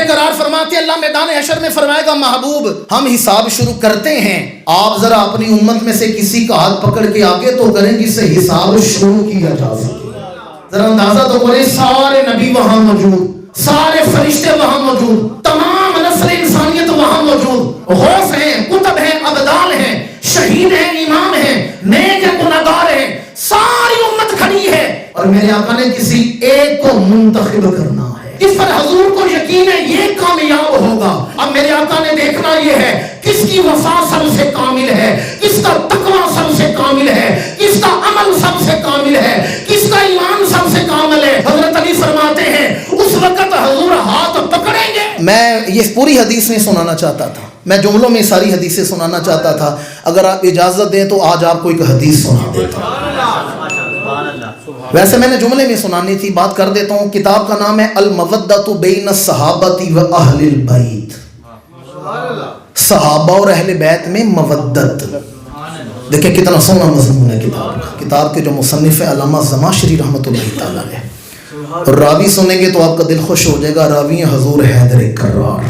قرار فرماتے ہیں اللہ میدان حشر میں فرمائے گا محبوب ہم حساب شروع کرتے ہیں، آپ ذرا اپنی امت میں سے کسی کا ہاتھ پکڑ کے آگے تو کریں جس سے حساب شروع کیا جا سکے۔ ذرا اندازہ تو کریں، سارے نبی وہاں موجود، سارے فرشتے وہاں موجود، تمام نسل انسانیت وہاں موجود، غوث ہیں، کتب ہیں، ابدال ہیں، شہید ہیں، امام ہیں، نیک ہیں، گنہگار ہیں، ساری امت کھڑی ہے اور میرے آقا نے کسی ایک کو منتخب کرنا ہے جس پر حضور کو یقین ہے یہ کامیاب ہوگا۔ اب میرے آقا نے دیکھنا یہ ہے کس کی وفا سب سے کامل ہے، کس کا تقوی سب سے کامل ہے، کس کا عمل سب سے کامل ہے، کس کا ایمان سب سے کامل ہے۔ حضرت علی فرماتے ہیں اس وقت حضور ہاتھ پکڑیں گے۔ میں یہ پوری حدیث نہیں سنانا چاہتا تھا، میں جملوں میں ساری حدیثیں سنانا چاہتا تھا، اگر آپ اجازت دیں تو آج آپ کو ایک حدیث سنا دیتا ہوں۔ ویسے میں نے جملے میں سنانی تھی، بات کر دیتا ہوں۔ کتاب کا نام ہے المودۃ بین الصحابۃ و اہل البیت، صحابہ اور اہل بیت میں مودت۔ دیکھیں کتنا سونا مضمون ہے کتاب کا۔ کتاب کے جو مصنف ہے علامہ زمخشری رحمۃ اللہ تعالیٰ علیہ، اور راوی سنیں گے تو آپ کا دل خوش ہو جائے گا، راوی ہیں حضور حیدر کرار۔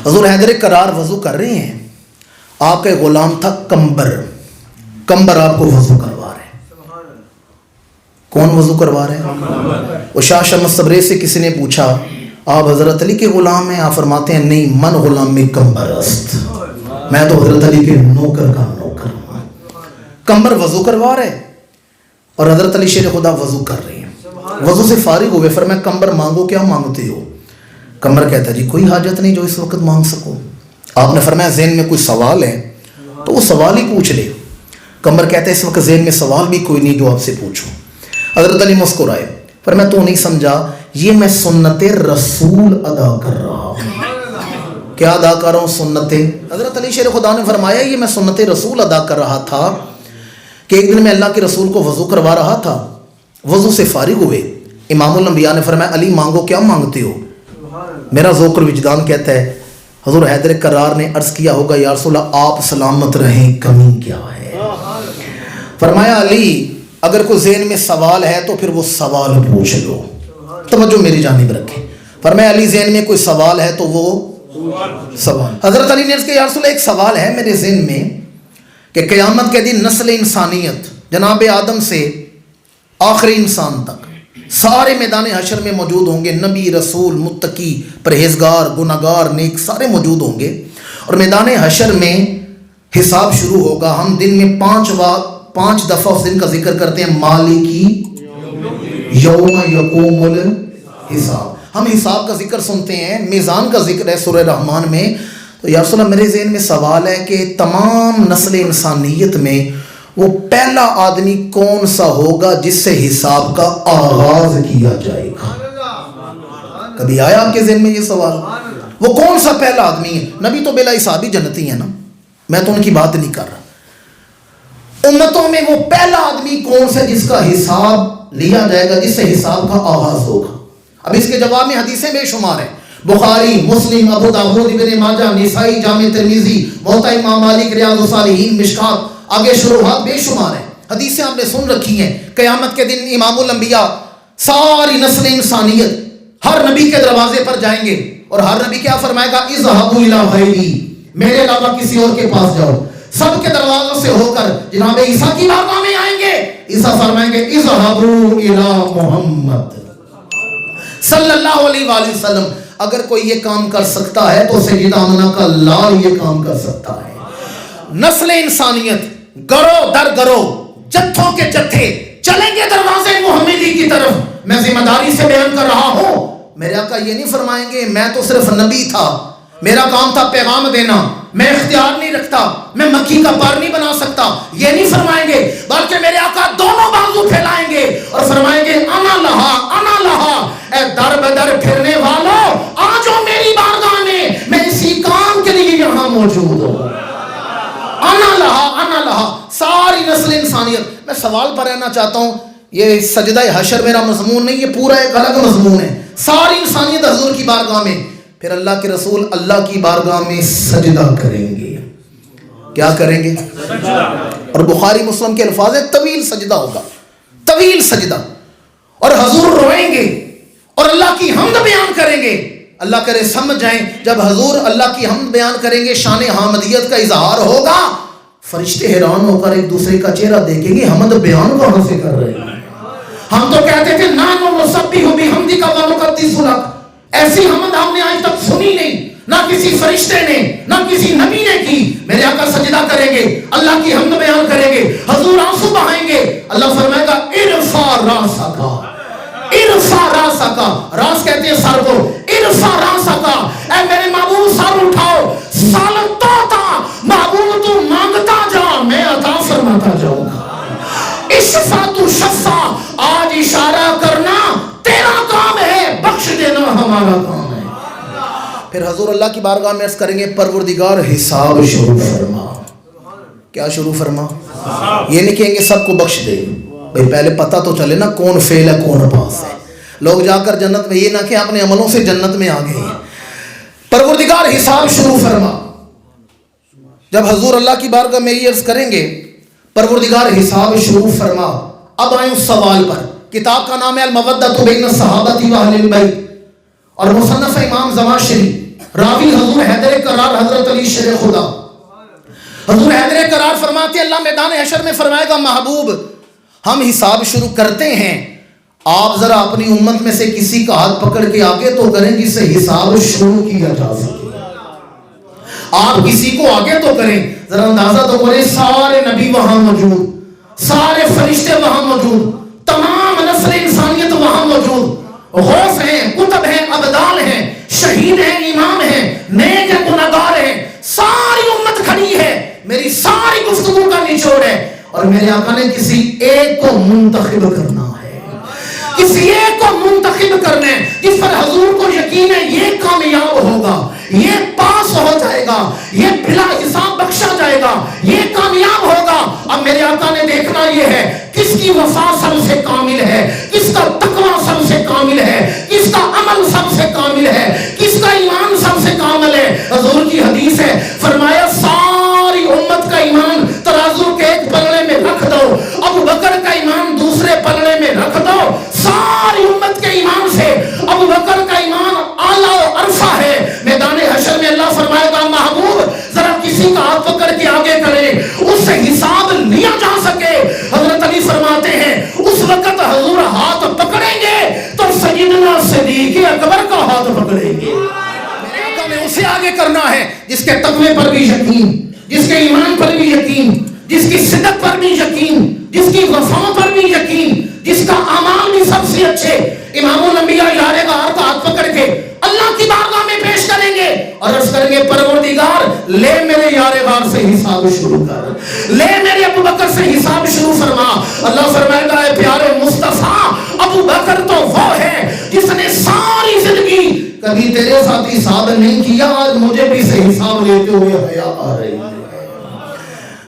حضور حیدر کرار وضو کر رہے ہیں، آپ کا غلام تھا کمبر آپ کو وضو کروا رہے ہیں۔ کون وضو کروا رہے ہیں؟ وہ شاہ شمس صبری سے کسی نے پوچھا آپ حضرت علی کے غلام ہیں؟ آپ فرماتے ہیں نہیں، من غلام میں کمبر است، میں تو حضرت علی کے نوکر کا نوکر ہوں۔ کمبر وضو کروا رہے اور حضرت علی شیر خدا وضو کر رہے ہیں۔ وضو سے فارغ ہوئے، فرمایا کمبر مانگو، کیا مانگتے ہو؟ کمبر کہتا ہے جی کوئی حاجت نہیں جو اس وقت مانگ سکو۔ آپ نے فرمایا ذہن میں کوئی سوال ہے تو وہ سوال ہی پوچھ لے۔ کمبر کہتا ہے اس وقت ذہن میں سوال بھی کوئی نہیں جو آپ سے پوچھوں۔ حضرت علی مسکرائے، فرمایا تو نہیں سمجھا، یہ میں سنت رسول ادا کر رہا ہوں۔ کیا ادا کر رہا ہوں؟ سنت۔ حضرت علی شیر خدا نے فرمایا یہ میں سنت رسول ادا کر رہا تھا کہ ایک دن میں اللہ کے رسول کو وضو کروا رہا تھا، وضو سے فارغ ہوئے، امام الانبیاء نے فرمایا علی مانگو، کیا مانگتے ہو؟ میرا ذوق وجدان کہتا ہے حضور حیدر کرار نے عرض کیا ہوگا یا رسول اللہ آپ سلامت رہیں، کمی کیا ہے؟ فرمایا علی اگر کوئی ذہن میں سوال ہے تو پھر وہ سوال پوچھ لو، توجہ میری جانب رکھیں۔ فرمایا علی ذہن میں کوئی سوال ہے تو وہ سوال۔ حضرت علی نے عرض کیا یا رسول اللہ ایک سوال ہے میرے ذہن میں کہ قیامت کے دن نسل انسانیت جناب آدم سے آخری انسان تک سارے میدان حشر میں موجود ہوں گے، نبی، رسول، متقی، پرہیزگار، گنہگار، نیک، سارے موجود ہوں گے، اور میدان حشر میں حساب شروع ہوگا۔ ہم دن میں 5 دفعہ اس دن کا ذکر کرتے ہیں، مالکی یوم یقوم الحساب۔ ہم حساب کا ذکر سنتے ہیں، میزان کا ذکر ہے سورہ رحمان میں، تو یا رسول اللہ میرے ذہن میں سوال ہے کہ تمام نسل انسانیت میں وہ پہلا آدمی کون سا ہوگا جس سے حساب کا آغاز کیا جائے گا؟ کبھی آیا آپ کے ذہن میں یہ سوال؟ وہ کون سا پہلا آدمی ہے؟ نبی تو بلا حسابی جنتی ہے نا، میں تو ان کی بات نہیں کر رہا۔ امتوں میں وہ پہلا آدمی کون سا جس کا حساب لیا جائے گا، جس سے حساب کا آغاز ہوگا؟ اب اس کے جواب میں حدیثیں بے شمار ہیں، بخاری، مسلم، ابو داؤد، ابن ماجہ، نسائی، جامع ترمذی، موطا امام مالک، ریاض الصالحین، مشکات، آگے شروحات بے شمار ہیں۔ حدیثیں آپ نے سن رکھی ہیں، قیامت کے دن امام الانبیاء ساری نسل انسانیت ہر نبی کے دروازے پر جائیں گے اور ہر نبی کیا فرمائے گا؟ اذهبوا الى غیری، میرے علاوہ کسی اور کے پاس جاؤ۔ سب کے دروازوں سے ہو کر جناب عیسیٰ کی بارگاہ میں آئیں گے، عیسیٰ فرمائیں گے اذهبوا الى محمد صلی اللہ علیہ وآلہ وسلم۔ اگر کوئی یہ کام کر سکتا ہے تو سیدہ آمنہ کا لال یہ کام کر سکتا ہے۔ نسل انسانیت گرو در گرو، جتھوں کے جتھے چلیں گے دروازے محمدی کی طرف۔ میں ذمہ داری سے بیان کر رہا ہوں، میرے آقا یہ نہیں فرمائیں گے میں تو صرف نبی تھا، میرا کام تھا پیغام دینا، میں اختیار نہیں رکھتا، میں مکھی کا پار نہیں بنا سکتا، یہ نہیں فرمائیں گے، بلکہ میرے آقا دونوں بازو پھیلائیں گے اور فرمائیں گے انا لہا، اے در بدر پھرنے والوں آجو میری بارگاہ میں اسی کام کے لیے یہاں موجود ہوں۔ انا لہا، ساری نسل انسانیت۔ میں سوال پر رہنا چاہتا ہوں، یہ سجدہ حشر میرا مضمون نہیں، یہ پورا ایک الگ مضمون ہے۔ ساری انسانیت حضور کی بارگاہ میں، پھر اللہ کے رسول اللہ کی بارگاہ میں سجدہ کریں گے۔ کیا کریں گے؟ اور بخاری مسلم کے الفاظ ہے طویل سجدہ ہوگا، طویل سجدہ، اور حضور روئیں گے اور اللہ کی حمد بیان کریں گے۔ اللہ کرے سمجھ جائیں، جب حضور اللہ کی حمد بیان کریں گے، شان حامدیت کا اظہار ہوگا، فرشتے حیران ہو کر ایک دوسرے کا چہرہ دیکھیں گے، حمد بیان کہاں سے کر رہے ہیں؟ ہم تو کہتے تھے نانو نسبح بحمدک ونقدس لک، ایسی حمد ہم نے آج تک سنی نہیں، نہ کسی فرشتے نے نہ کسی نبی نے کی۔ میرے آقا سجدہ کریں گے، اللہ کی حمد بیان کریں گے، حضور آنسو بہائیں گے، اللہ فرمائے گا ارفع راسک، ارفع راسک، راس کہتے ہیں سر کو، ارفع راسک، اے میرے محبوب سر اٹھاؤ، سالتا تھا محبوب تو مانگتا جا، میں عطا فرماتا جاؤں گا، اشفا تو شفا، آج اشارہ کرنا تیرا کام ہے، بخش دینا ہمارا کام ہے۔ پھر حضور اللہ کی بارگاہ میں عرض کریں گے پروردگار حساب شروع فرما۔ کیا شروع فرما؟ یہ نہیں کہیں گے سب کو بخش دے، بھئی پہلے پتہ تو چلے نا کون فیل ہے کون پاس ہے۔ لوگ جا کر جنت میں یہ نہ کہ اپنے عملوں سے جنت میں آ گئے ہیں۔ پروردگار حساب شروع فرما۔ جب حضور اللہ کی بارگاہ میں یہ عرض کریں گے پروردگار حساب شروع فرما، اب آئیں اس سوال پر۔ کتاب کا نام ہے المودۃ بین الصحابۃ و اہل البیت، اور مصنف امام زمخشری، راوی حضور حیدر کرار حضرت علی شیر خدا۔ حضور حیدر کرار فرماتے اللہ میدان حشر میں فرمائے گا محبوب ہم حساب شروع کرتے ہیں، آپ ذرا اپنی امت میں سے کسی کا ہاتھ پکڑ کے آگے تو کریں جس سے حساب شروع کیا جا سکے۔ آپ کسی کو آگے تو کریں، ذرا اندازہ تو کریں سارے نبی وہاں موجود، سارے فرشتے وہاں موجود، تمام نسل انسانیت وہاں موجود، غوث ہیں، کتب ہیں، ابدال ہیں، شہید ہیں، امام ہیں، نیک ہیں، گنہگار ہیں، ساری امت کھڑی ہے، میری ساری گفتگو کا نچوڑ ہے، اور میرے آقا نے کسی ایک کو منتخب کرنا ہے، کسی ایک کو منتخب کرنا ہے جس پر حضور کو یقین ہے یہ کامیاب ہوگا، یہ پاس ہو جائے گا، یہ بلا حساب بخشا جائے گا، یہ کامیاب ہوگا۔ اب میرے آقا نے دیکھنا یہ ہے کس کی وفا سب سے کامل ہے، کس کا تقوی سب سے کامل ہے، کس کا عمل سب سے کامل ہے، کس کا ایمان سب سے کامل ہے۔ حضور کی حدیث ہے، فرمایا ساری امت کا ایمان ترازو کے ایک پلڑے میں رکھ دو، ابو بکر کا ایمان دوسرے پلڑے میں رکھ دو، ساری امت کے ایمان سے ابو بکر کا ایمان اعلیٰ و عرفہ ہے۔ میدان حشر میں اللہ فرمائے گا محبوب ذرا کسی کا ہاتھ پکڑ کے آگے کرے، اس سے حساب لیا جا سکے۔ حضرت علی فرماتے ہیں اس وقت حضور ہاتھ پکڑیں گے تو سیدنا صدیق اکبر کا ہاتھ پکڑیں گے۔ میرے آقا نے اسے آگے کرنا ہے جس کے تقوی پر بھی یقین، جس کے ایمان پر بھی یقین، جس کی صدق پر بھی یقین، جس کی وفا پر بھی یقین، جس کا اعمال بھی سب سے اچھے۔ امام الانبیاء یار غار کا ہاتھ پکڑ کے اللہ کی بارگاہ میں پیش کریں گے اور عرض کریں گے پروردگار لے میرے یار غار سے حساب شروع کر، لے میرے ابو بکر سے حساب شروع فرما۔ اللہ فرمائے گا اے پیارے مصطفیٰ ابو بکر تو وہ ہے جس نے ساری زندگی کبھی تیرے ساتھ حساب نہیں کیا، آج مجھے بھی سے حساب لیتے ہوئے حیا آ رہی ہے۔